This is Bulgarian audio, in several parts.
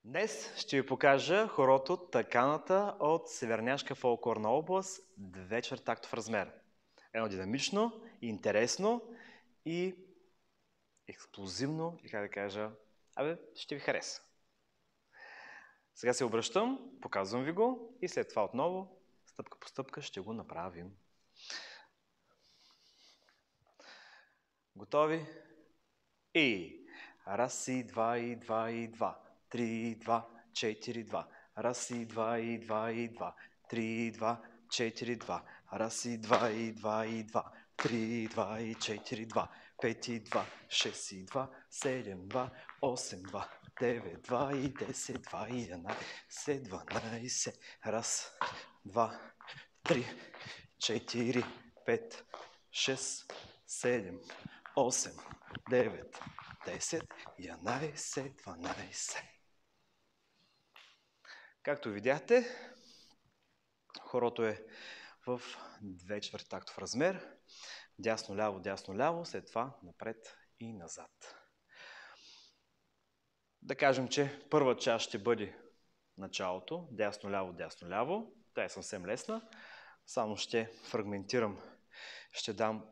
Днес ще ви покажа хорото Таканата от Северняшка фолклорна област, 2/4 размер. Едно динамично, интересно и експлозивно, и как да кажа, ще ви хареса. Сега се обръщам, показвам ви го и след това отново, стъпка по стъпка, ще го направим. Готови? И раз и два и два и два, 3 и 2, 4 2. Раз и два и два и два, 3 и 2, 4 2. Раз и два и два и два, 3 и 2 и 4 2. 5 и 2, 6 и 2, 7 2, 8 2, 9 2 и 10 2 и 11 12. Раз, два, 3, 4, 5, 6, 7, 8, 9, 10, 11, 12. Както видяхте, хорото е в 2/4 тактов размер. Дясно-ляво, след това напред и назад. Да кажем, че първа част ще бъде началото. Дясно-ляво. Тя е съвсем лесна. Само ще фрагментирам, ще дам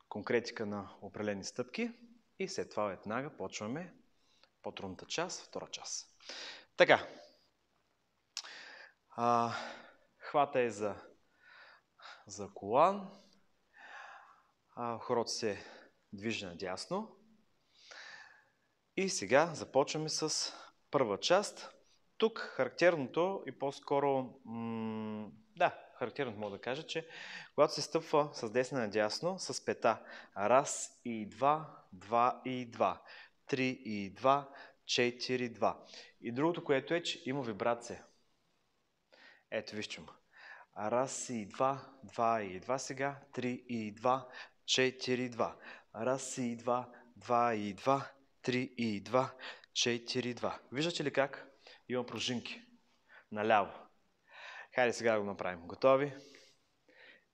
конкретика на определени стъпки и след това веднага почваме по-трудната част, втора част. Така. Хвата е за колан. Хорото се движи надясно. И сега започваме с първа част. Тук характерното и по-скоро, характерното мога да кажа, че когато се стъпва с десна надясно, с пета, раз и два, два и два, 3 и 2, 4 2. И другото, което е, че има вибрация. Ето, вижте му. Раз и два, 2 и 2 сега, 3 и 2, 4 2. Раз и два, 2 и 2, 3 и 2, 4 2. Виждате ли как? Има пружинки наляво. Хайде сега да го направим. Готови?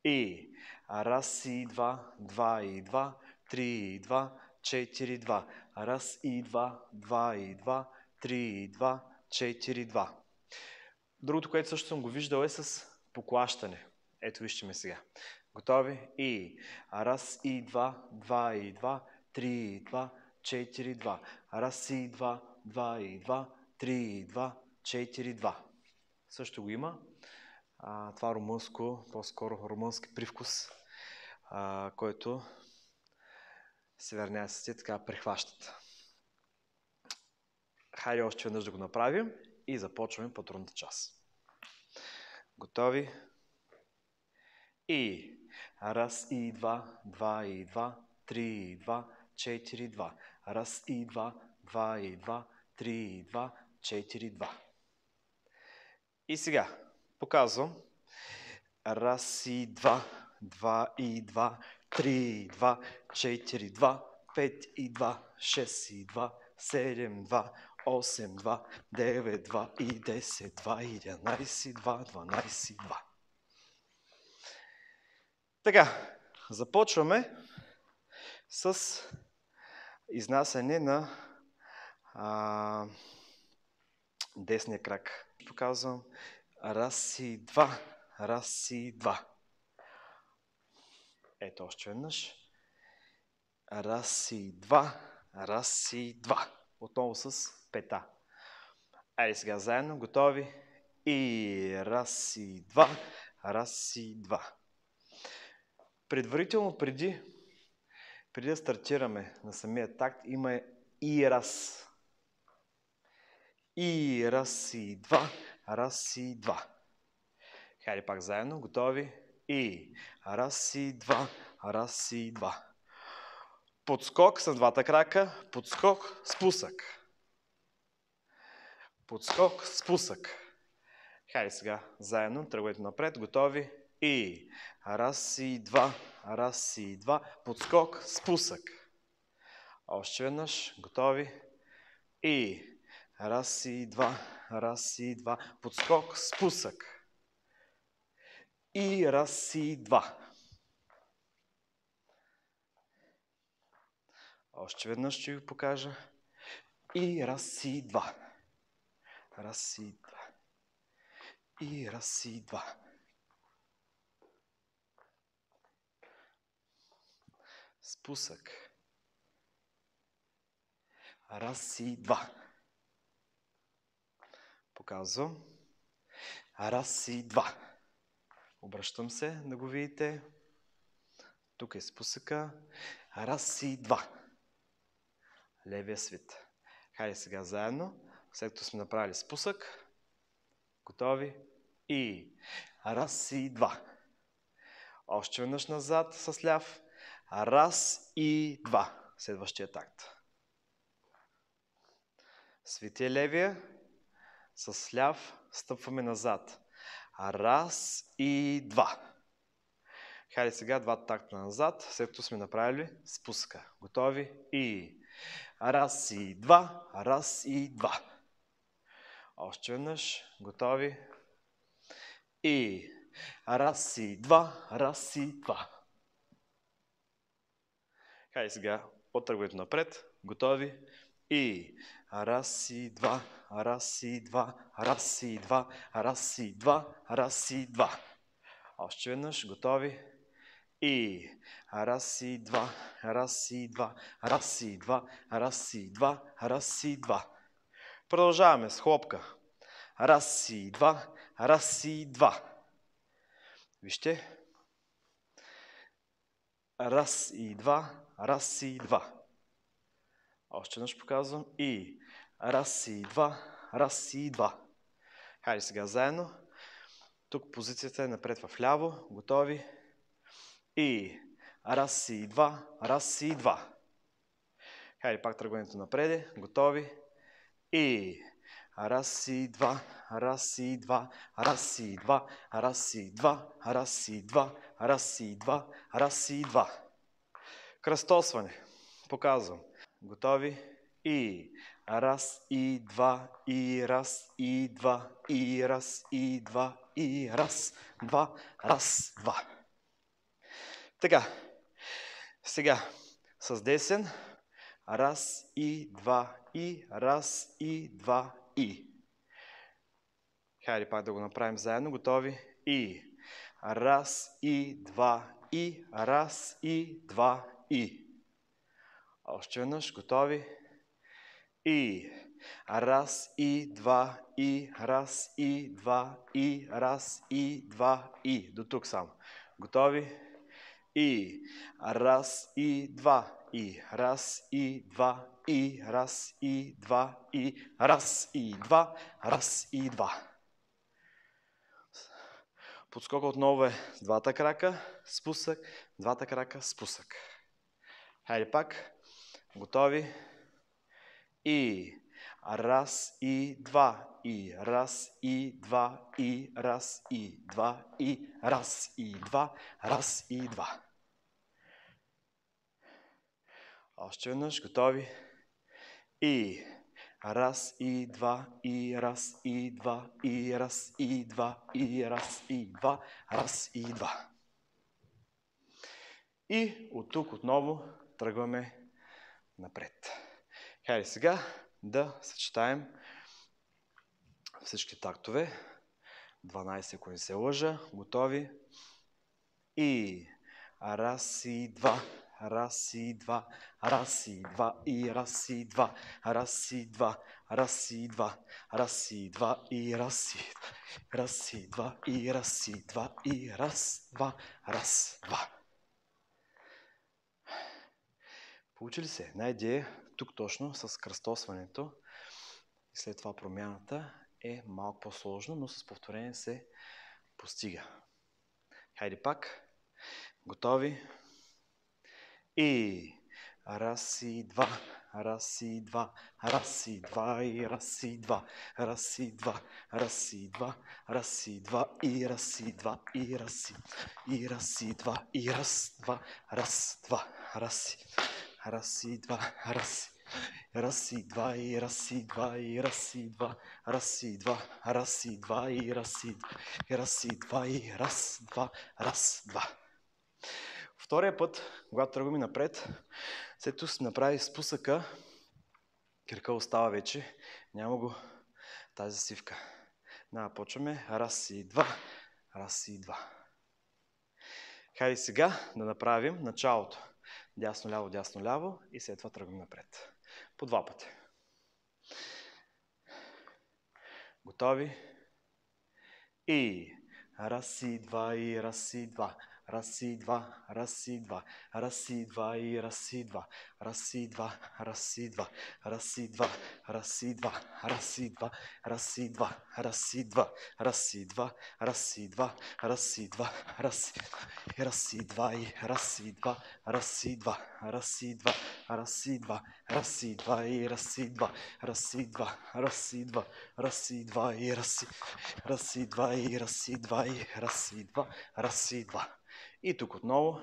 И раз и два, 2 и 2, 3 и 2, 4 2. Раз и два, 2 и 2, 3 и 2, 4 2. Другото, което също съм го виждал е с поклащане. Ето вижте ме сега. Готови? И раз и два, 2 и 2, 3 и 2, 4 2. Раз и два, 2 и 2, 3 и 2, 4 2. Също го има. Това румънско, по-скоро румънски привкус, който северняците така прихващат. Хайде още веднъж да го направим и започваме по-трудната част. Готови? И раз и два, 2 и 2, 3 и 2, 4 2. Раз и два, 2 и 2, 3 и 2, 4 2. И сега показвам. Раз и два, 2 и 2, 3 и 2, 4 2, 5 и 2, 6 и 2, 7 2, 8 2, 9 2 и 10 2, 11 2, 12 2. Така, започваме с изнасяне на десния крак. Показвам раз и два, раз и два. Ето още веднъж. Раз и два, раз и два. Отново с пета. Айде сега заедно, готови. И раз и два, раз и два. Предварително, преди да стартираме на самия такт, има и раз. И раз и два, раз и два. Хайде пак заедно, готови. И раз и два, раз и два. Подскок с двата крака, подскок, спусък. Подскок, спусък. Хайде сега заедно, тръгвайте напред, готови. И раз и два, подскок, спусък. Още веднъж, готови. И раз и два, подскок, спусък. И раз и два. Още веднъж ще ви покажа. И раз и два. Раз и два. И раз и два. Спусък. Раз и два. Показвам. Раз и два. Обръщам се да го видите. Тук е спусъка. Раз и два. Левия свит. Хайде сега заедно. След като сме направили спусък. Готови? И раз и два. Още веднъж назад с ляв. Раз и два. Следващия такт. Свити левия. С ляв стъпваме назад. Раз и два. Хайде сега два такта назад, след като сме направили спуска. Готови? И раз и два, раз и два. Още веднъж. Готови? И раз и два, раз и два. Хайде сега от тръгването напред. Готови? И раз и два, раз и два, раз и два, раз и два, раз и два. Още веднъж. Готови? И раз и два, раз и два, раз и два, раз и два, раз и два. Продължаваме с хлопка. Раз и два, раз и два. Вижте. Раз и два, раз и два. Още веднъж показвам. И раз и два, раз и два. Хайде сега заедно. Тук позицията е напред в ляво. Готови? И раз и два, раз и два. Хайде пак тръгването напред. Готови? И раз и два, раз и два, раз и два, раз и два, раз и два, раз и два, раз и два. Кръстосване. Показвам. Готови? И раз и два, и раз и два, и раз и два, и раз, два, раз, два. Така. Сега с десен. Раз и два, и раз и два, и. Хайде пак да го направим заедно. Готови? И раз и два, и раз и два, и. Още веднъж. Готови? И раз и два, и раз и два, и раз и два, и. До тук само. Готови? И раз и два, и раз и два, и раз и два, и раз и два, раз и два. Подскока отново е с двата крака, спусък, двата крака, спусък. Хайде пак. Готови? И раз и два, и раз и два, и раз и два, и раз и два, раз и два. Още веднъж. Готови? И раз и два, и раз и два, и раз и два, и раз и два, раз и два. И от тук отново тръгваме напред. Хайде сега да съчетаем всички тактове. 12, ако не се лъжа. Готови? И раз и два, раз и два, раз и два, и раз и два, раз и два, раз и два, раз и два, и раз и два, раз и два, и раз и два, и раз, два, раз, два. Получи ли се? Една идея тук точно с кръстосването и след това промяната е малко по-сложно, но с повторение се постига. Хайде пак. Готови? И раз и два, раз и два, раз и два, и раз и два, раз и два, раз и два, раз и два, и раз и два, и раз и раз и два, и раз, два, раз, два, раз и два, раз и два, и раз и два, и раз и два, раз и два, раз и два, и раз и два, и раз, два, раз, два. Втория път, когато тръгваме напред, след като се направи спусъка, кръка остава вече, няма го тази свивка. Почваме. Раз и два. Раз и два. Хайде сега да направим началото. Дясно-ляво, дясно-ляво и след това тръгваме напред. По два пъти. Готови? И раз и два и раз и два. Раз и два, раз и два, раз и два и раз и два, раз и два, раз и два, раз и два, раз и два, раз и два, раз и два, раз и два, раз и два, раз и два, раз и два, раз и два и раз и два, раз и два, раз и два, раз и два, раз и два и раз и два, раз и два, раз и два, раз и два и раз и два и раз и два и раз и два, раз и два. И тук отново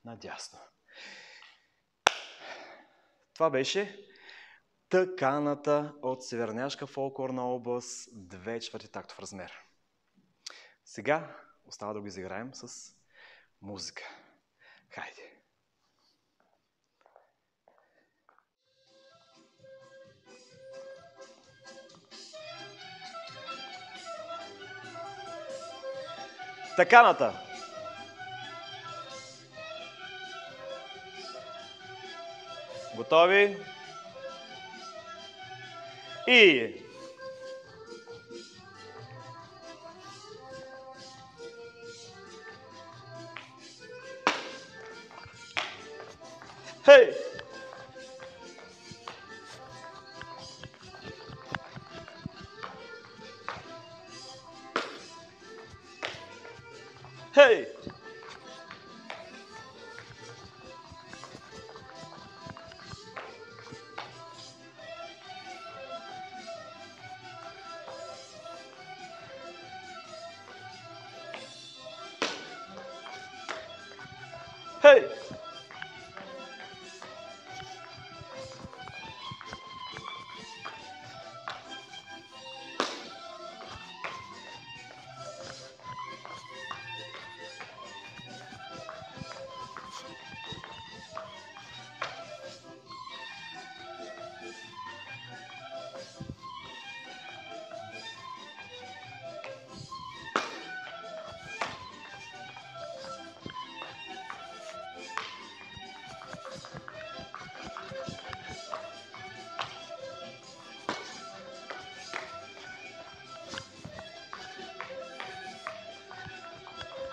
надясно. Това беше Тъканата от Северняшка фолклорна област, 2/4 тактов размер. Сега остава да го изиграем с музика. Хайде! Тъканата! Готови? И... Хей! Хей! Хей!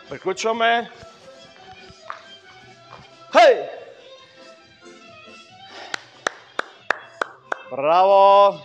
Приключваме. Хей! Браво!